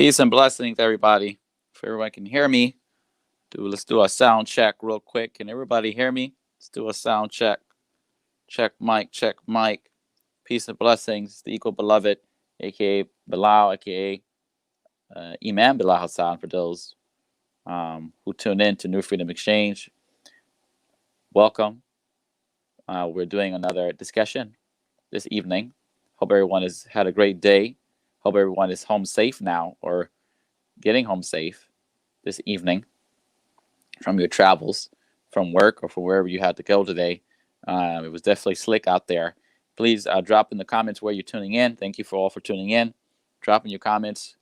Peace and blessings, everybody. If everyone can hear me, let's do a sound check real quick. Can everybody hear me? Let's do a sound check. Check mic, check mic. Peace and blessings, the equal beloved, aka Bilal, aka Imam Bilal Hassan, for those who tune in to New Freedom Exchange. Welcome. We're doing another discussion this evening. Hope everyone has had a great day. Hope everyone is home safe now, or getting home safe this evening from your travels, from work, or from wherever you had to go today. It was definitely slick out there. Please drop in the comments where you're tuning in. Thank you for all for tuning in. Drop in your comments.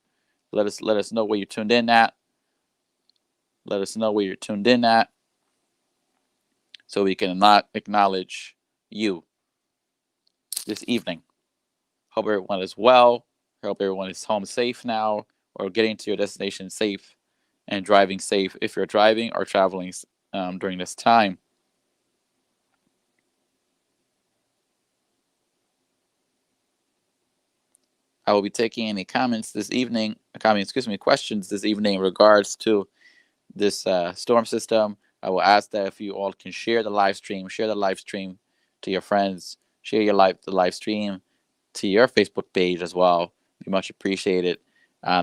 Let us know where you're tuned in at. Let us know where you're tuned in at, so we can not acknowledge you this evening. Hope everyone is well. Hope everyone is home safe now, or getting to your destination safe and driving safe if you're driving or traveling during this time. I will be taking any comments this evening, questions this evening in regards to this storm system. I will ask that if you all can share the live stream to your friends, share the live stream to your Facebook page as well. Be much appreciated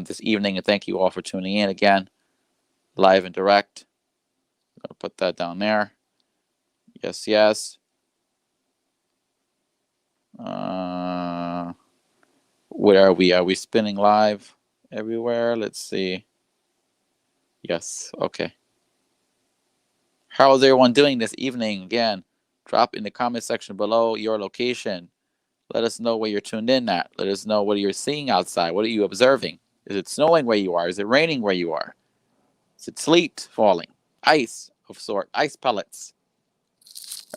this evening, and thank you all for tuning in again, live and direct. I'm gonna put that down there. Yes. Where are we? Are we spinning live everywhere? Let's see. Yes. Okay. How is everyone doing this evening? Again, drop in the comment section below your location. Let us know where you're tuned in at. Let us know what you're seeing outside. What are you observing? Is it snowing where you are? Is it raining where you are? Is it sleet falling? Ice of sort? Ice pellets?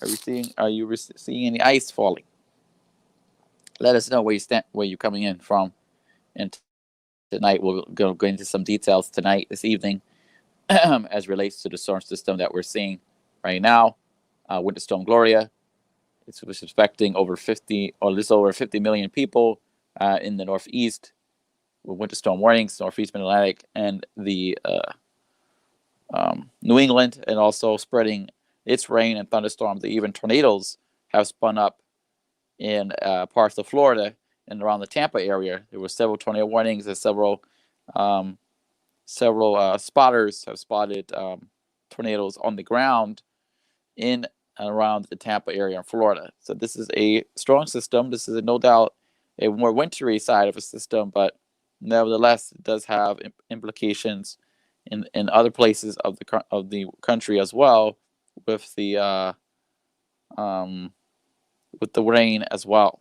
Are you seeing any ice falling? Let us know where you stand, where you're coming in from. And tonight we'll go into some details tonight, this evening, as relates to the storm system that we're seeing right now. Winter Storm Gloria. It's affecting over 50 million people in the Northeast, with winter storm warnings, Northeast Mid-Atlantic, and the New England, and also spreading its rain and thunderstorms. Even tornadoes have spun up in parts of Florida and around the Tampa area. There were several tornado warnings, and several spotters have spotted tornadoes on the ground in and around the Tampa area in Florida. So this is a strong system. This is no doubt a more wintry side of a system, but nevertheless, it does have implications in other places of the country as well, with the rain as well.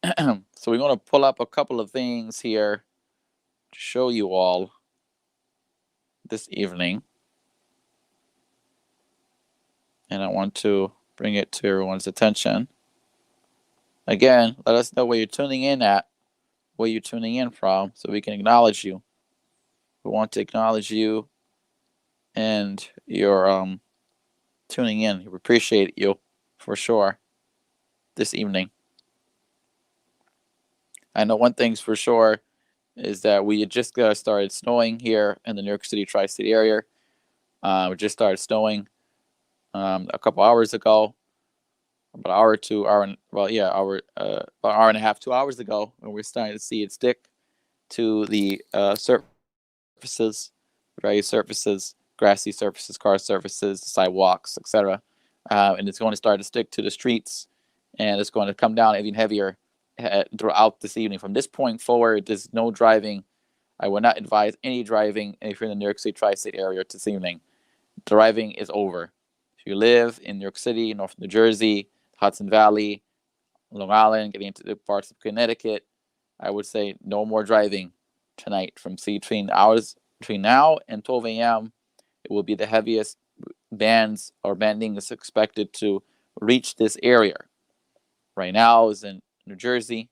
So we're going to pull up a couple of things here to show you all this evening, and I want to bring it to everyone's attention. Again, let us know where you're tuning in at, where you're tuning in from, so we can acknowledge you. We want to acknowledge you and your tuning in. We appreciate you for sure this evening. I know one thing's for sure is that we just started snowing here in the New York City tri-state area. We just started snowing a couple hours ago, about an hour and a half, 2 hours ago, and we're starting to see it stick to the surfaces, various surfaces, grassy surfaces, car surfaces, sidewalks, etc. And it's going to start to stick to the streets, and it's going to come down even heavier throughout this evening. From this point forward, there's no driving. I would not advise any driving if you're in the New York City tri-state area this evening. Driving is over. If you live in New York City, North New Jersey, Hudson Valley, Long Island, getting into the parts of Connecticut, I would say no more driving tonight. Between now and 12 a.m., it will be the heaviest banding is expected to reach this area. Right now is in New Jersey,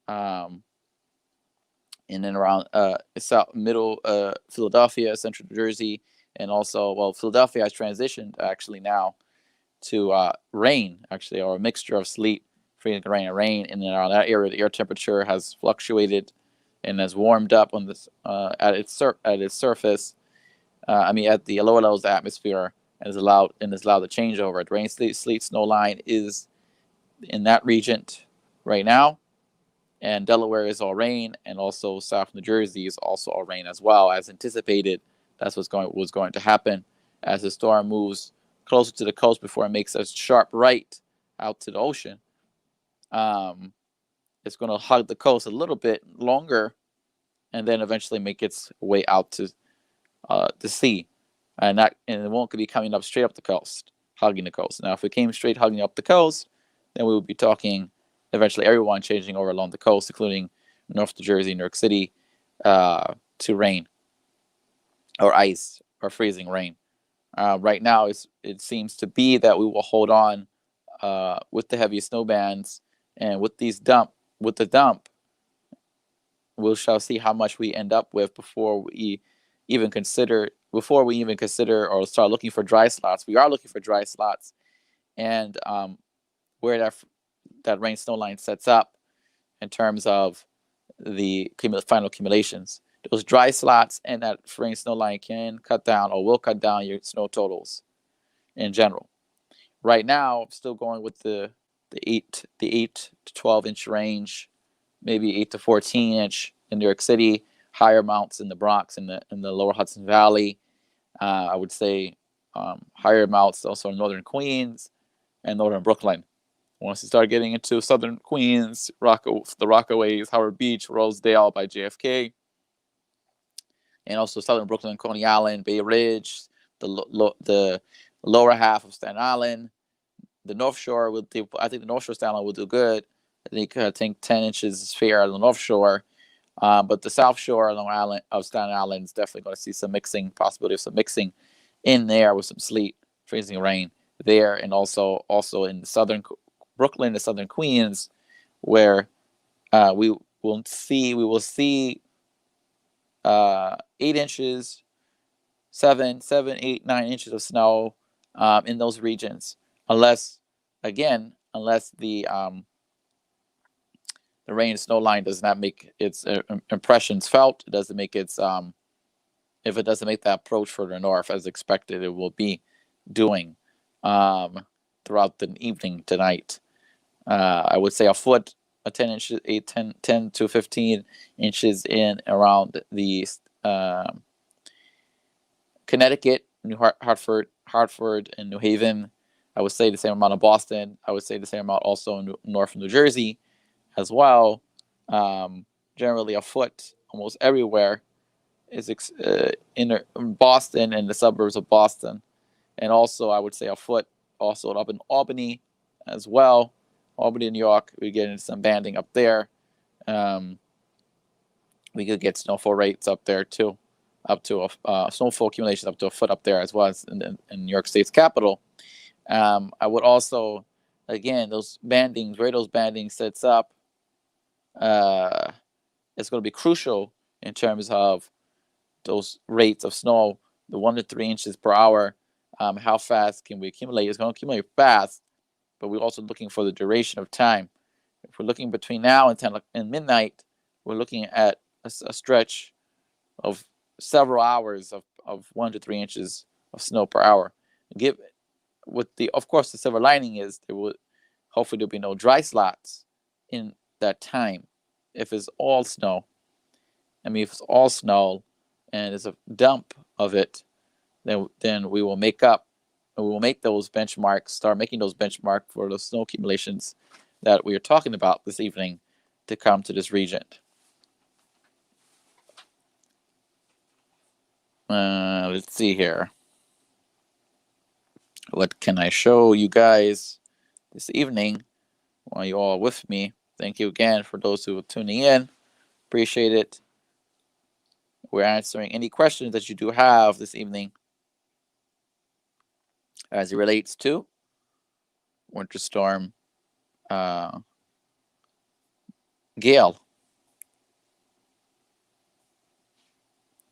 and then around Philadelphia, Central New Jersey, and also, Philadelphia has transitioned actually now to rain, or a mixture of sleet, freezing rain, and then around that area, the air temperature has fluctuated and has warmed up on this at its surface. At the lower levels of the atmosphere, and is allowed the changeover. The rain, sleet, snow line is in that region right now, and Delaware is all rain, and also South New Jersey is also all rain as well, as anticipated. That's was going to happen as the storm moves closer to the coast before it makes a sharp right out to the ocean. It's going to hug the coast a little bit longer, and then eventually make its way out to the sea, and it won't be coming up straight up the coast, hugging the coast. Now, if it came straight hugging up the coast, then we would be talking eventually everyone changing over along the coast, including North New Jersey, New York City, to rain or ice or freezing rain. Right now, it seems to be that we will hold on with the heavy snow bands, and with the dump, we shall see how much we end up with before we even consider or start looking for dry slots. We are looking for dry slots, and where that rain snow line sets up in terms of the final accumulations. Those dry slots and that rain snow line can cut down or will cut down your snow totals in general. Right now, I'm still going with the 8 to 12 inch range, maybe 8 to 14 inch in New York City, higher amounts in the Bronx and the lower Hudson Valley. I would say higher amounts also in northern Queens and northern Brooklyn. Once you start getting into southern Queens, the Rockaways, Howard Beach, Rosedale by JFK, and also southern Brooklyn, Coney Island, Bay Ridge, the lower half of Staten Island, the North Shore I think the North Shore Staten Island will do good. I think 10 inches is fair on the North Shore. But the South Shore of Staten Island is definitely going to see some possibility of some mixing in there with some sleet, freezing rain there, and also in southern Brooklyn and southern Queens, where we will see 8 inches, 7, 8, 9 inches of snow in those regions, unless the rain and snow line does not make its impressions felt. It doesn't make its if it doesn't make that approach further north as expected, it will be doing throughout the evening tonight. I would say a foot, 10 inches, 10 to 15 inches in around the Connecticut, Hartford, and New Haven. I would say the same amount of Boston. I would say the same amount also in North New Jersey as well. Generally a foot almost everywhere is in Boston and the suburbs of Boston. And also I would say a foot also up in Albany as well. Albany, New York, we get into some banding up there. We could get snowfall rates up there too, up to snowfall accumulations up to a foot up there as well as in New York State's capital. I would also, again, where those bandings sets up, it's going to be crucial in terms of those rates of snow, the 1 to 3 inches per hour. How fast can we accumulate? It's going to accumulate fast, but we're also looking for the duration of time. If we're looking between now and 10 and midnight, we're looking at a stretch of several hours of 1 to 3 inches of snow per hour. Of course, the silver lining is hopefully there'll be no dry slots in that time. If it's all snow, if it's all snow and there's a dump of it, then we will make those benchmarks, start making those benchmarks for the snow accumulations that we are talking about this evening to come to this region. Let's see here. What can I show you guys this evening while you all are with me? Thank you again for those who are tuning in. Appreciate it. We're answering any questions that you do have this evening as it relates to Winter Storm Gail.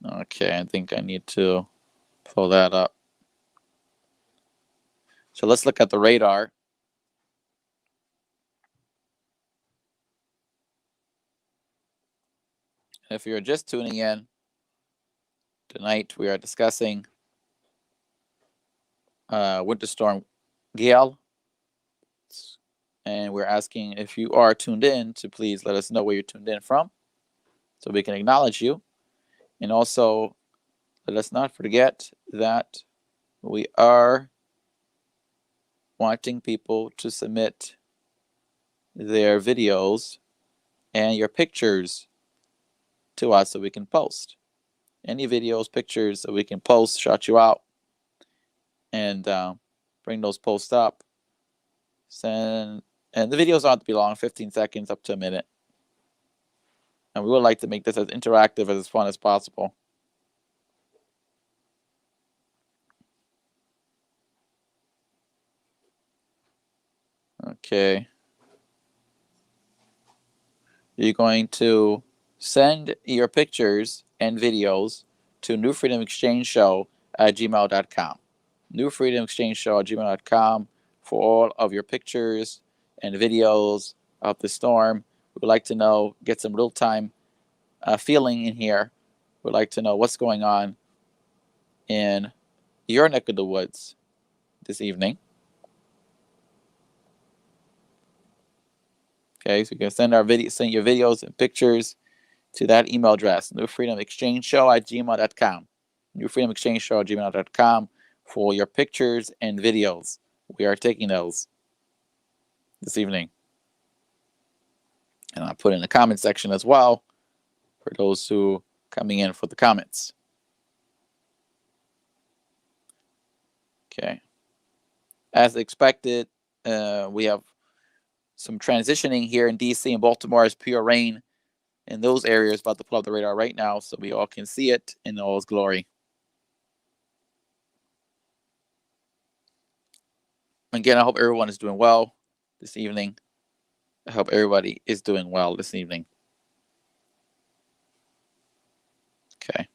Okay, I think I need to pull that up. So let's look at the radar. If you're just tuning in, tonight we are discussing Winter Storm Gail. And we're asking if you are tuned in to please let us know where you're tuned in from so we can acknowledge you. And also, let us not forget that we are wanting people to submit their videos and your pictures to us so we can post. Any videos, pictures that we can post, shout you out, and bring those posts up. And the videos don't have to be long, 15 seconds up to a minute. And we would like to make this as interactive as fun as possible. Okay. You're going to send your pictures and videos to newfreedomexchangeshow@gmail.com. newfreedomexchangeshow@gmail.com for all of your pictures and videos of the storm. We'd like to know, get some real-time feeling in here. We'd like to know what's going on in your neck of the woods this evening. Okay, so you can send your videos and pictures to that email address, newfreedomexchangeshow@gmail.com. newfreedomexchangeshow@gmail.com for your pictures and videos. We are taking those this evening. And I'll put in the comment section as well for those who coming in for the comments. Okay. As expected, we have some transitioning here in DC and Baltimore as pure rain in those areas about to pull up the radar right now so we all can see it in all its glory. Again, I hope everyone is doing well this evening. I hope everybody is doing well this evening. Okay.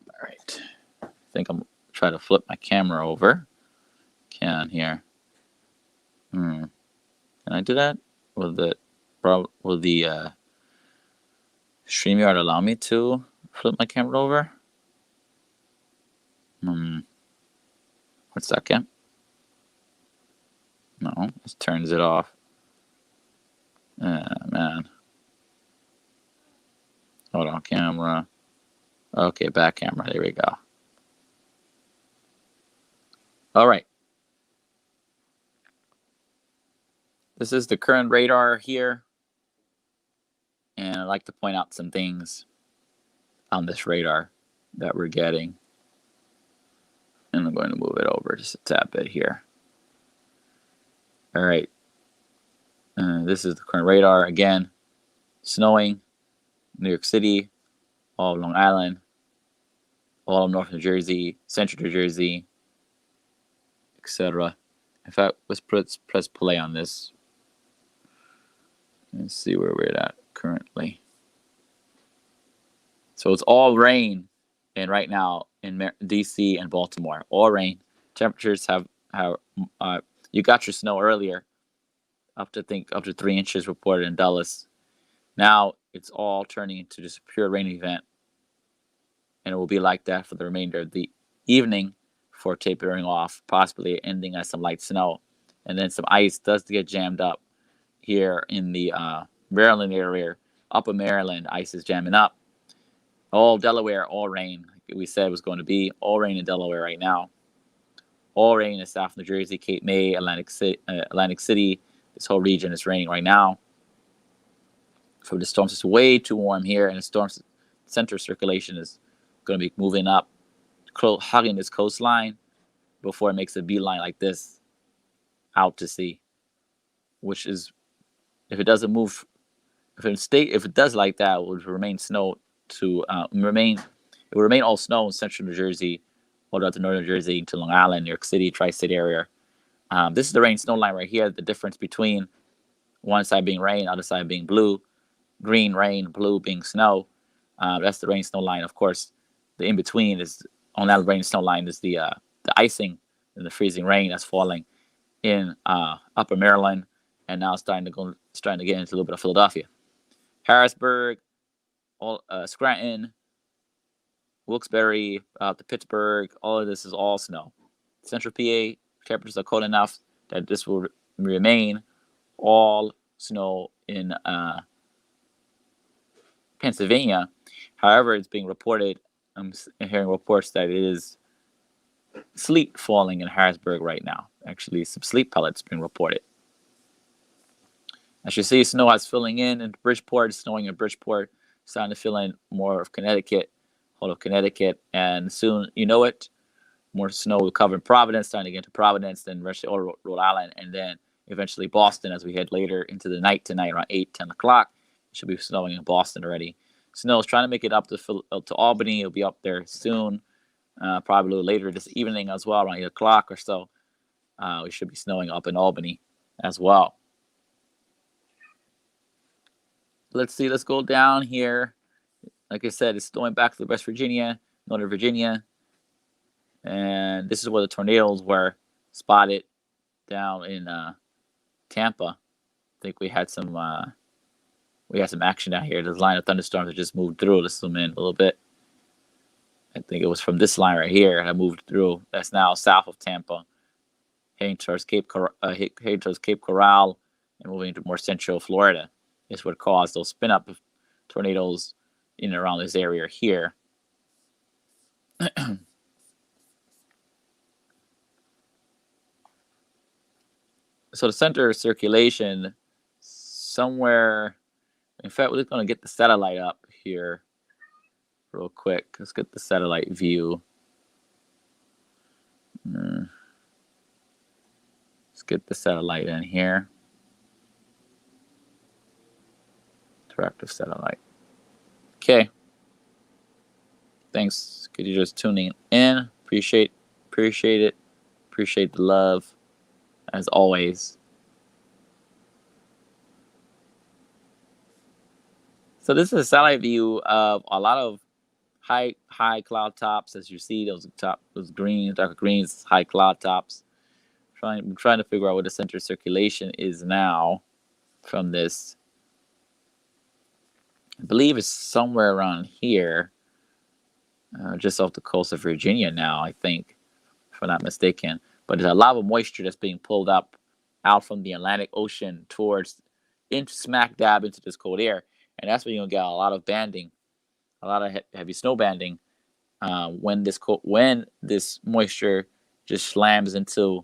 All right. I think I'm trying to flip my camera over. Can here. Can I do that? Will the StreamYard allow me to flip my camera over? 1 second. No, it turns it off. Man. Hold on, camera. Okay, back camera. There we go. All right. This is the current radar here. And I'd like to point out some things on this radar that we're getting. And I'm going to move it over just a tad bit here. All right. This is the current radar. Again, snowing, New York City, all of Long Island, all of North New Jersey, Central New Jersey, etc. In fact, let's press play on this. Let's see where we're at currently. So it's all rain, and right now in DC and Baltimore, all rain. Temperatures have you got your snow earlier, up to 3 inches reported in Dulles. Now it's all turning into just a pure rain event, and it will be like that for the remainder of the evening, for tapering off, possibly ending as some light snow, and then some ice does get jammed up here in the Maryland area. Upper Maryland, ice is jamming up. All Delaware, all rain. Like we said it was going to be all rain in Delaware right now. All rain in South New Jersey, Cape May, Atlantic City. This whole region is raining right now. So the storm is way too warm here, and the storm's center circulation is going to be moving up, hugging this coastline before it makes a beeline like this out to sea. Which is, if it doesn't move, if it does like that, it would remain snow to remain. It will remain all snow in Central New Jersey, all the way to Northern New Jersey to Long Island, New York City, tri-state area. This is the rain snow line right here. The difference between one side being rain, other side being blue, green rain, blue being snow. That's the rain snow line. Of course, the in between is on that rain snow line is the icing and the freezing rain that's falling in Upper Maryland and now it's starting to get into a little bit of Philadelphia, Harrisburg, Scranton, Wilkes-Barre, to Pittsburgh. All of this is all snow. Central PA temperatures are cold enough that this will remain all snow in Pennsylvania. However, it's being reported, I'm hearing reports that it is sleet falling in Harrisburg right now. Actually, some sleet pellets being reported. As you see, snow is filling in Bridgeport. It's snowing in Bridgeport. Starting to fill in more of Connecticut, whole of Connecticut. And soon, you know it, more snow will cover in Providence, starting to get into Providence, then Rhode Island, and then eventually Boston as we head later into the night tonight around 8, 10 o'clock. It should be snowing in Boston already. Snow is trying to make it up to Albany. It'll be up there soon, probably a little later this evening as well, around 8 o'clock or so. We should be snowing up in Albany as well. Let's see. Let's go down here. Like I said, it's going back to West Virginia, Northern Virginia. And this is where the tornadoes were spotted down in Tampa. I think we had some action down here. This line of thunderstorms that just moved through. Let's zoom in a little bit. I think it was from this line right here that moved through. That's now south of Tampa, heading towards Cape Coral and moving into more central Florida. Is what caused those spin-up tornadoes in and around this area here. So the center of circulation somewhere, in fact, we're just going to get the satellite up here real quick. Let's get the satellite view. Let's get the satellite in here. Interactive satellite. Okay. Thanks. Could you just tuning in? Appreciate it. Appreciate the love, as always. So this is a satellite view of a lot of high cloud tops. As you see, those green, darker greens, high cloud tops. I'm trying to figure out what the center of circulation is now from this. I believe it's somewhere around here, just off the coast of Virginia now, I think, if I'm not mistaken. But there's a lot of moisture that's being pulled up out from the Atlantic Ocean into smack dab into this cold air. And that's where you're going to get a lot of banding, a lot of heavy snow banding when this moisture just slams into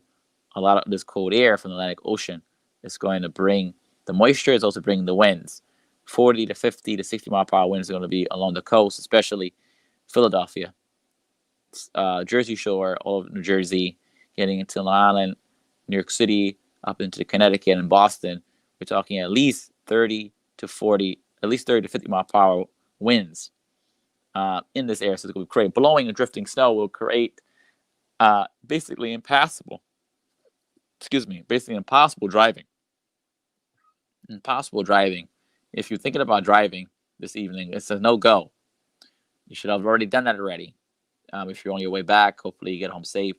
a lot of this cold air from the Atlantic Ocean. It's going to bring the moisture, is also bringing the winds. 40 to 50 to 60 mile per hour winds are going to be along the coast, especially Philadelphia, Jersey Shore, all of New Jersey, getting into Long Island, New York City, up into Connecticut and Boston. We're talking at least 30 to 50 mile per hour winds in this area. So it's going to create blowing and drifting snow will create basically impossible driving. Impossible driving. If you're thinking about driving this evening, it's a no-go. You should have already done that already. If you're on your way back, hopefully you get home safe.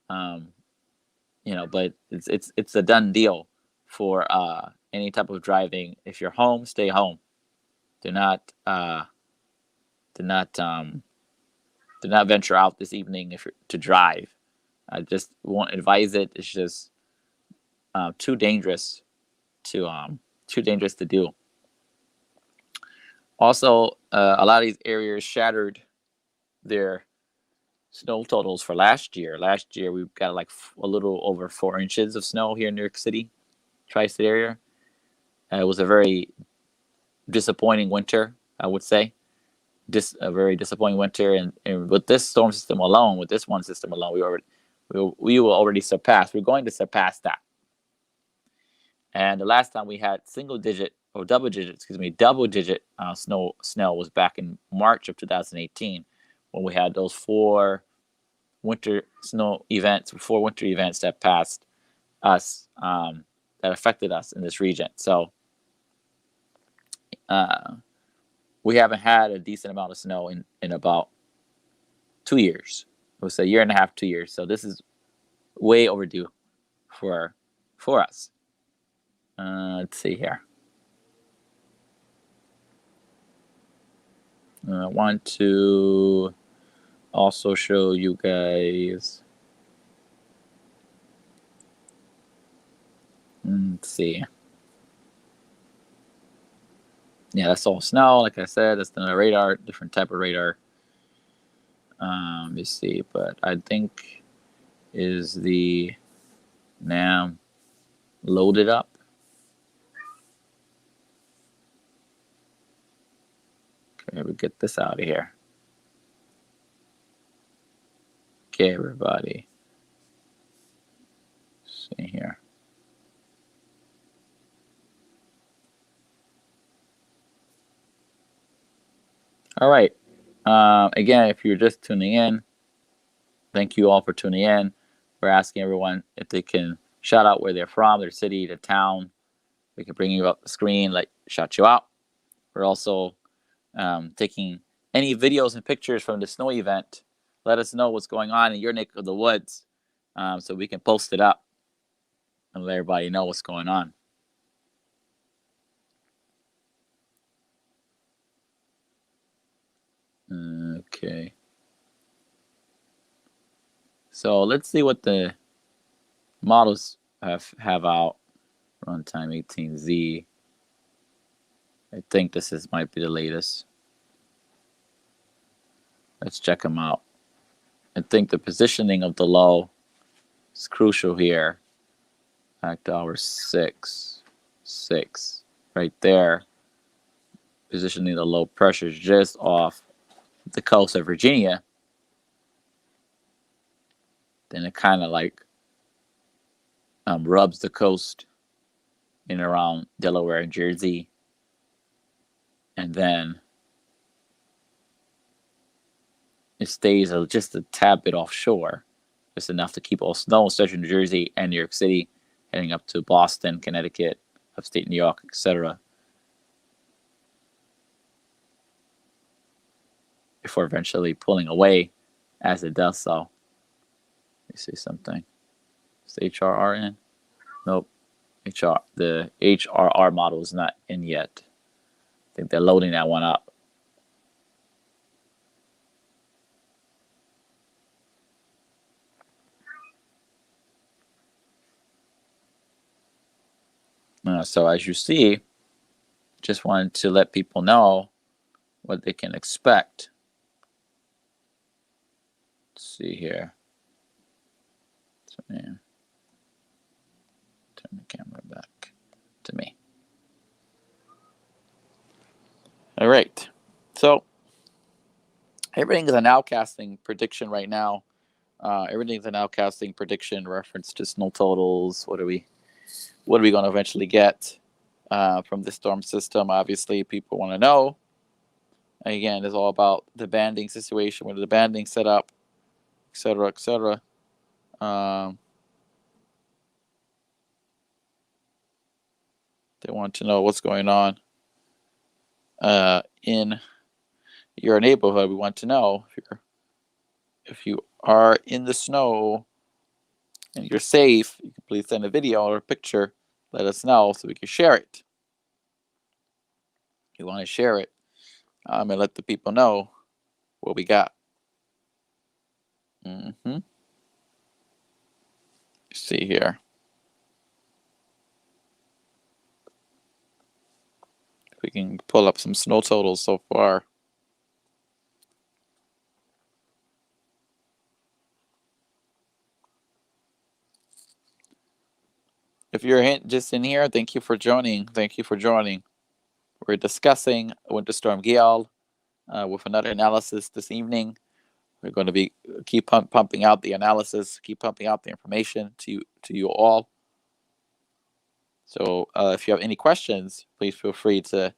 But it's a done deal for any type of driving. If you're home, stay home. Do not venture out this evening to drive. I just won't advise it. It's just too dangerous to do. Also, a lot of these areas shattered their snow totals for last year. Last year, we got like a little over 4 inches of snow here in New York City, tri-state area. It was a very disappointing winter, I would say. A very disappointing winter, and with this storm system alone, with this one system alone, we will already surpass. We're going to surpass that. And the last time we had double digit snow was back in March of 2018, when we had those 4 winter events that passed us, that affected us in this region. So we haven't had a decent amount of snow in about 2 years. It was a year and a half, 2 years. So this is way overdue for us. Let's see here. I want to also show you guys. Let's see. Yeah, that's all snow. Like I said, that's the radar, different type of radar. Let me see, but I think is the NAM loaded up. Okay, we get this out of here. Okay, everybody. Let's see here. All right. Again, if you're just tuning in, thank you all for tuning in. We're asking everyone if they can shout out where they're from, their city, their town. We can bring you up the screen, like shout you out. We're also taking any videos and pictures from the snow event. Let us know what's going on in your neck of the woods, so we can post it up and let everybody know what's going on. Okay. So let's see what the models have out. Runtime 18Z. I think this might be the latest. Let's check them out. I think the positioning of the low is crucial here. Act hour 6, right there. Positioning the low pressure is just off the coast of Virginia. Then it kind of like rubs the coast in around Delaware and Jersey. And then it stays just a tad bit offshore, just enough to keep all snow, especially in New Jersey and New York City, heading up to Boston, Connecticut, upstate New York, etc. Before eventually pulling away as it does so. Let me see something. Is the HRR in? Nope. The HRR model is not in yet. I think they're loading that one up. So as you see, just wanted to let people know what they can expect. Let's see here. Turn the camera back to me. All right. So everything is a nowcasting prediction right now. Everything's a nowcasting prediction reference to snow totals. What are we going to eventually get from the storm system? Obviously, people want to know. Again, it's all about the banding situation, whether the banding set up, etc., etc. They want to know what's going on in your neighborhood. We want to know if you are in the snow and you're safe. You can please send a video or a picture. Let us know so we can share it. You want to share it and let the people know what we got. See here. We can pull up some snow totals so far. If you're just in here, thank you for joining. Thank you for joining. We're discussing Winter Storm Gail with another analysis this evening. We're going to keep pumping out the analysis, keep pumping out the information to you all. So if you have any questions, please feel free to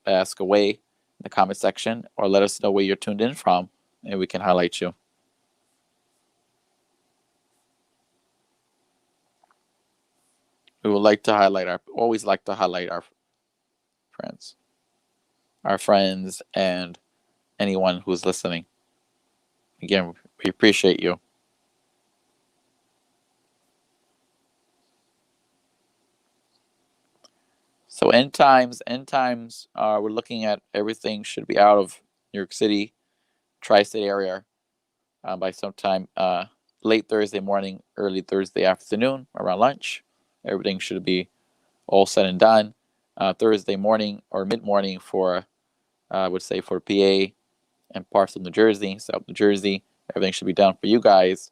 ask away in the comment section, or let us know where you're tuned in from, and we can highlight you. We would like to always like to highlight our friends, and anyone who's listening. Again, we appreciate you. So end times, we're looking at everything should be out of New York City, tri-state area by sometime late Thursday morning, early Thursday afternoon, around lunch. Everything should be all said and done. Thursday morning or mid-morning for, I would say, for PA and parts of New Jersey, South New Jersey. Everything should be done for you guys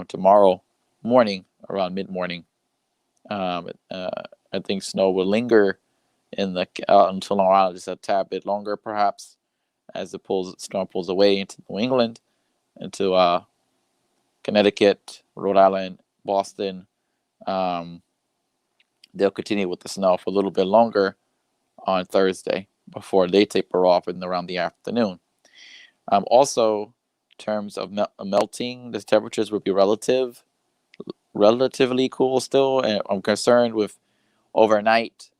tomorrow morning, around mid-morning. I think snow will linger in the until Long Island, just a tad bit longer, perhaps, as the storm pulls away into New England, into Connecticut, Rhode Island, Boston. They'll continue with the snow for a little bit longer on Thursday before they taper off in around the afternoon. Also, in terms of melting, the temperatures will be relatively cool still, and I'm concerned with overnight,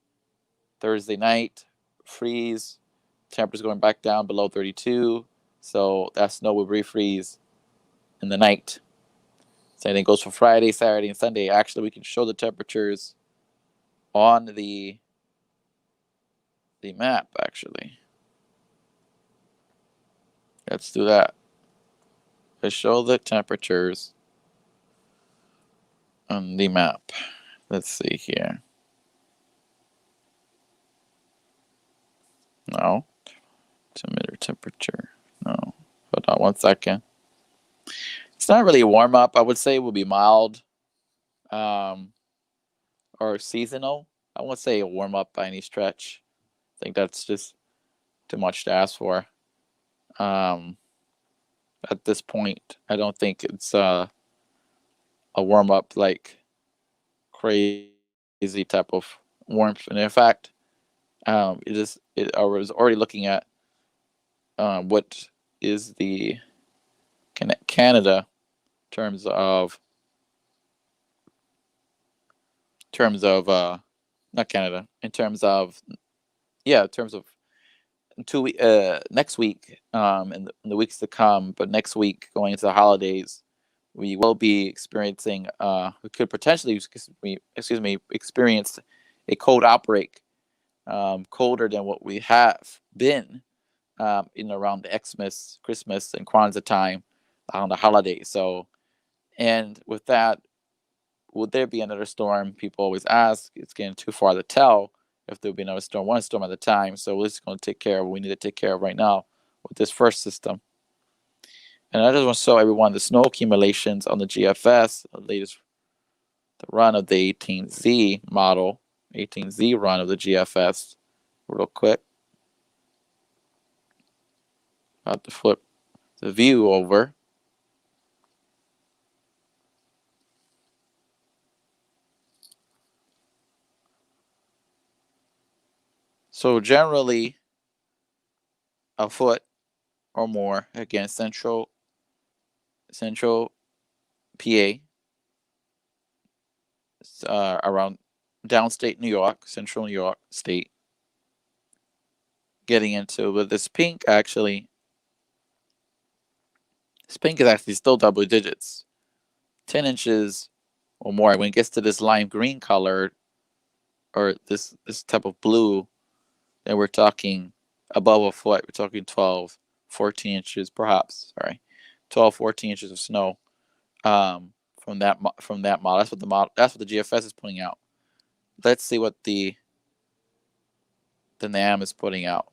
Thursday night, freeze, temperatures going back down below 32, so that snow will refreeze in the night. Same thing goes for Friday, Saturday, and Sunday. Actually, we can show the temperatures on the map, actually. Let's do that. Let's show the temperatures on the map. Let's see here. No. Thermometer temperature. No. Hold on 1 second. It's not really a warm up. I would say it will be mild or seasonal. I won't say a warm up by any stretch. I think that's just too much to ask for. At this point, I don't think it's a warm up like crazy type of warmth. And in fact, I was already looking at what is the Canada in terms of not Canada, in terms of next week, in the weeks to come, but next week going into the holidays, we will be experiencing we could potentially experience a cold outbreak, colder than what we have been in around the Xmas, Christmas, and Kwanzaa time on the holidays. So, and with that, would there be another storm? People always ask. It's getting too far to tell if there'll be another storm, one storm at a time. So we're just going to take care of what we need to take care of right now with this first system. And I just want to show everyone the snow accumulations on the GFS, the latest run of the 18Z model, 18Z run of the GFS, real quick. About to flip the view over. So generally, a foot or more against central PA, around downstate New York, central New York state. Getting into with this pink, actually, this pink is actually still double digits, 10 inches or more. When it gets to this lime green color or this type of blue, then we're talking above a foot. We're talking 12, 14 inches, perhaps. Sorry, 12, 14 inches of snow from that model. That's what the GFS is putting out. Let's see what the NAM is putting out.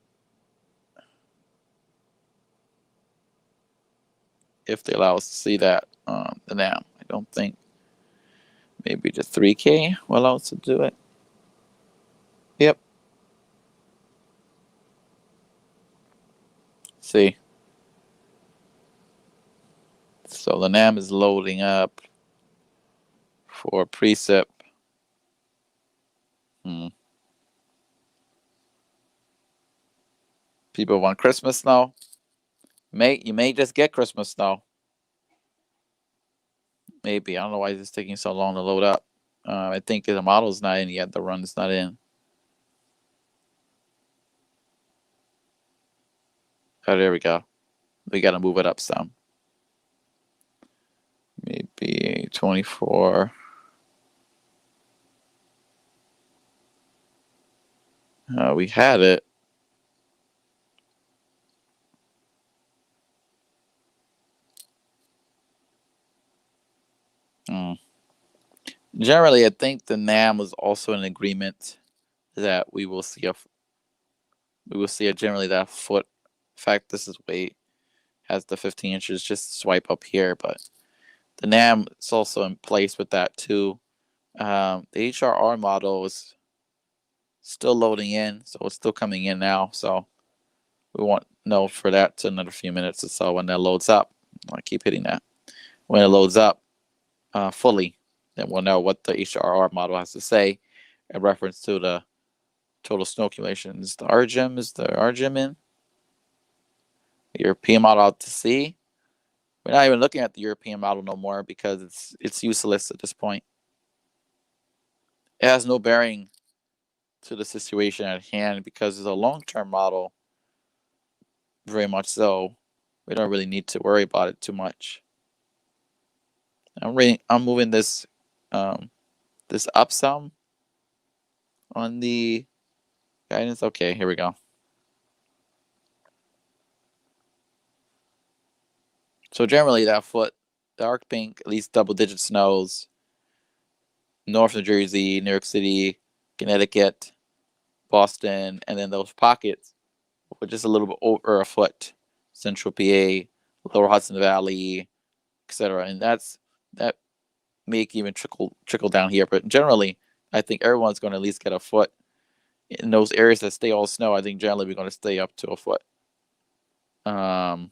If they allow us to see that the NAM, I don't think. Maybe the 3K will allow us to do it. Yep. See. So the NAM is loading up for precip. People want Christmas snow. You may just get Christmas snow. Maybe. I don't know why it's taking so long to load up. I think the model's not in yet. The run's not in. Oh, there we go. We got to move it up some. Maybe 24. We had it. Mm. Generally, I think the NAM was also in agreement that we will see a generally that foot. In fact, this is way has the 15 inches. Just swipe up here, but the NAM is also in place with that too. The HRR model is still loading in, so it's still coming in now. So we won't know for that to another few minutes or so when that loads up. I keep hitting that. When it loads up fully, then we'll know what the HRR model has to say in reference to the total snow accumulation. Is the RGM in? The European model out to sea. We're not even looking at the European model no more because it's useless at this point. It has no bearing to the situation at hand because it's a long-term model. Very much so. We don't really need to worry about it too much. I'm moving this this up some on the guidance. Okay, here we go. So generally that foot, the arc pink, at least double-digit snows, North New Jersey, New York City, Connecticut, Boston, and then those pockets with just a little bit over a foot, Central PA, Lower Hudson Valley, etc. And that may even trickle down here. But generally, I think everyone's going to at least get a foot in those areas that stay all snow. I think generally we're going to stay up to a foot in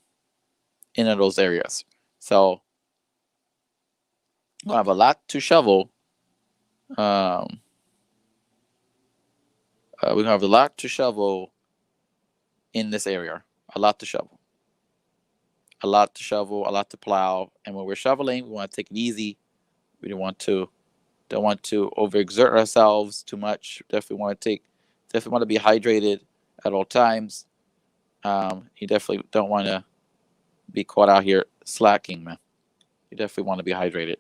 those areas. So we'll have a lot to shovel. We have a lot to shovel in this area. A lot to shovel. A lot to shovel. A lot to plow. And when we're shoveling, we want to take it easy. We don't want to overexert ourselves too much. Definitely want to be hydrated at all times. You definitely don't want to be caught out here slacking, man. You definitely want to be hydrated.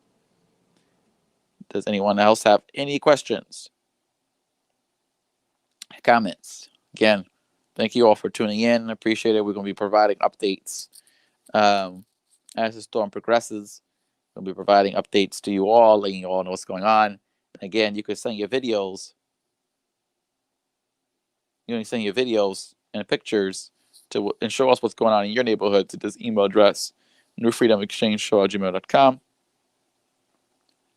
Does anyone else have any questions? Comments? Again, thank you all for tuning in. Appreciate it. We're going to be providing updates as the storm progresses. We'll be providing updates to you all, letting you all know what's going on. And again, you can send your videos. You can send your videos and pictures and show us what's going on in your neighborhood to this email address, newfreedomexchangeshow@gmail.com.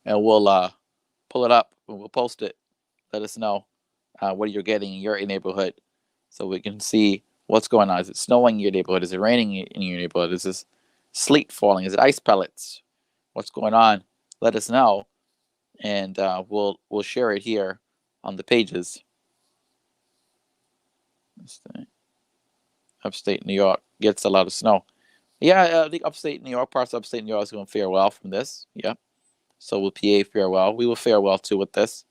And we'll pull it up and we'll post it. Let us know what you're getting in your neighborhood so we can see what's going on. Is it snowing in your neighborhood? Is it raining in your neighborhood? Is this sleet falling? Is it ice pellets? What's going on? Let us know, and we'll share it here on the pages. Upstate New York gets a lot of snow. Yeah, I think upstate New York, parts of upstate New York is going to fare well from this. Yeah. So will PA fare well. We will fare well too with this.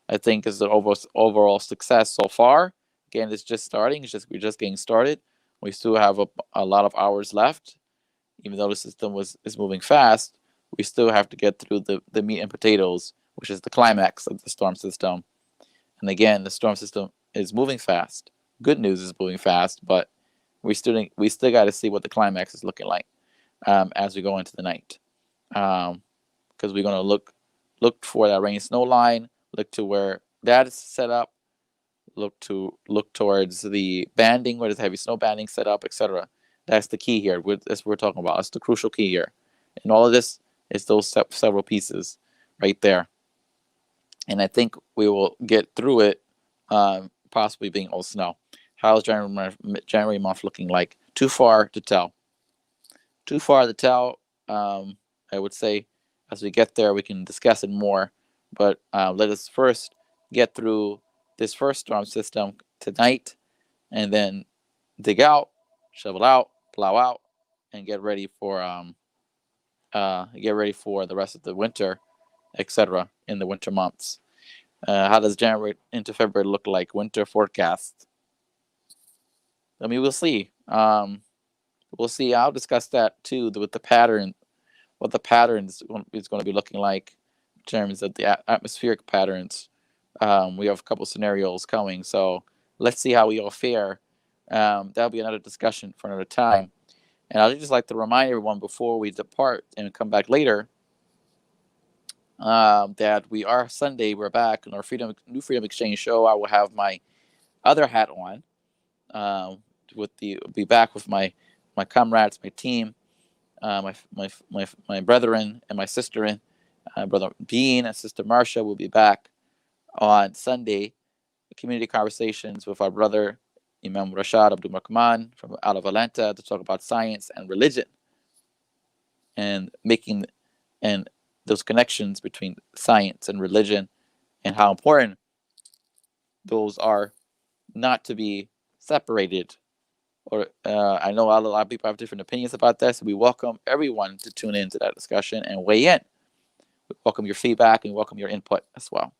I think it's an overall success so far. Again, it's just starting. We're just getting started. We still have a lot of hours left. Even though the system is moving fast, we still have to get through the meat and potatoes, which is the climax of the storm system. And again, the storm system is moving fast. Good news is moving fast, but we still got to see what the climax is looking like as we go into the night, because we're going to look for that rain snow line, look to where that is set up, look towards the banding, where there's heavy snow banding set up, etc. That's the key here. That's what we're talking about. That's the crucial key here, and all of this is those several pieces right there. And I think we will get through it, possibly being all snow. How's January month looking like? Too far to tell. Too far to tell. I would say as we get there, we can discuss it more. But let us first get through this first storm system tonight, and then dig out, shovel out, plow out, and get ready for the rest of the winter, etc. in the winter months. How does January into February look like? Winter forecast. I mean, we'll see. We'll see. I'll discuss that too with the pattern, what the patterns is going to be looking like in terms of the atmospheric patterns. We have a couple scenarios coming, so let's see how we all fare. That'll be another discussion for another time. And I'd just like to remind everyone before we depart and come back later, that we are Sunday. We're back in our New Freedom Exchange show. I will have my other hat on. Be back with my comrades, my team, my brethren and my sister in brother Bean and sister Marcia will be back on Sunday. Community conversations with our brother Imam Rashad Abdul Rahman from out of Atlanta to talk about science and religion and making and those connections between science and religion and how important those are not to be separated. Or I know a lot of people have different opinions about this. We welcome everyone to tune into that discussion and weigh in. We welcome your feedback and welcome your input as well.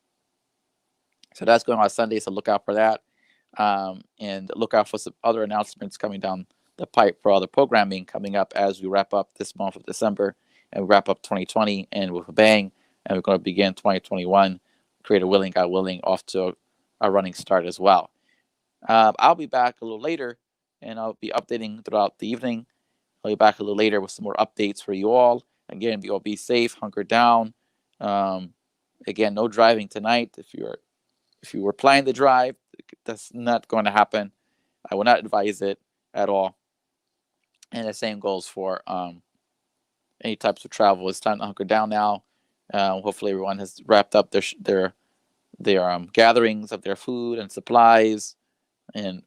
So that's going on Sunday, so look out for that. And look out for some other announcements coming down the pipe for other programming coming up as we wrap up this month of December and we wrap up 2020 and with a bang. And we're going to begin 2021, Creator willing, God willing, off to a running start as well. I'll be back a little later and I'll be updating throughout the evening. I'll be back a little later with some more updates for you all. Again, you all be safe, hunker down. Again, no driving tonight. If you were planning to drive, that's not going to happen. I will not advise it at all. And the same goes for any types of travel. It's time to hunker down now. Hopefully, everyone has wrapped up their gatherings of their food and supplies, and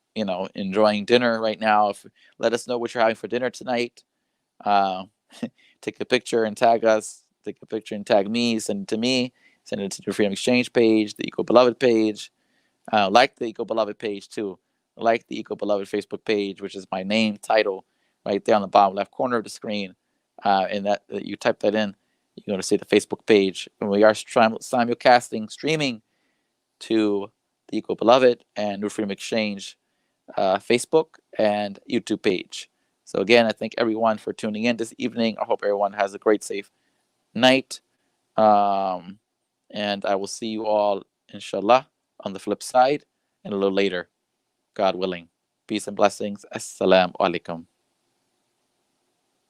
enjoying dinner right now. Let us know what you're having for dinner tonight. Take a picture and tag us. Take a picture and tag me. Send it to me. Send it to the Freedom Exchange page, the Eco Beloved page. Like the Eco Beloved page too. Like the Eco Beloved Facebook page, which is my name, title, right there on the bottom left corner of the screen. And that you type that in, you're going to see the Facebook page. And we are simulcasting, streaming to the Eco Beloved and New Freedom Exchange Facebook and YouTube page. So again, I thank everyone for tuning in this evening. I hope everyone has a great, safe night. And I will see you all, inshallah, on the flip side and a little later, God willing. Peace and blessings. Assalamu alaikum.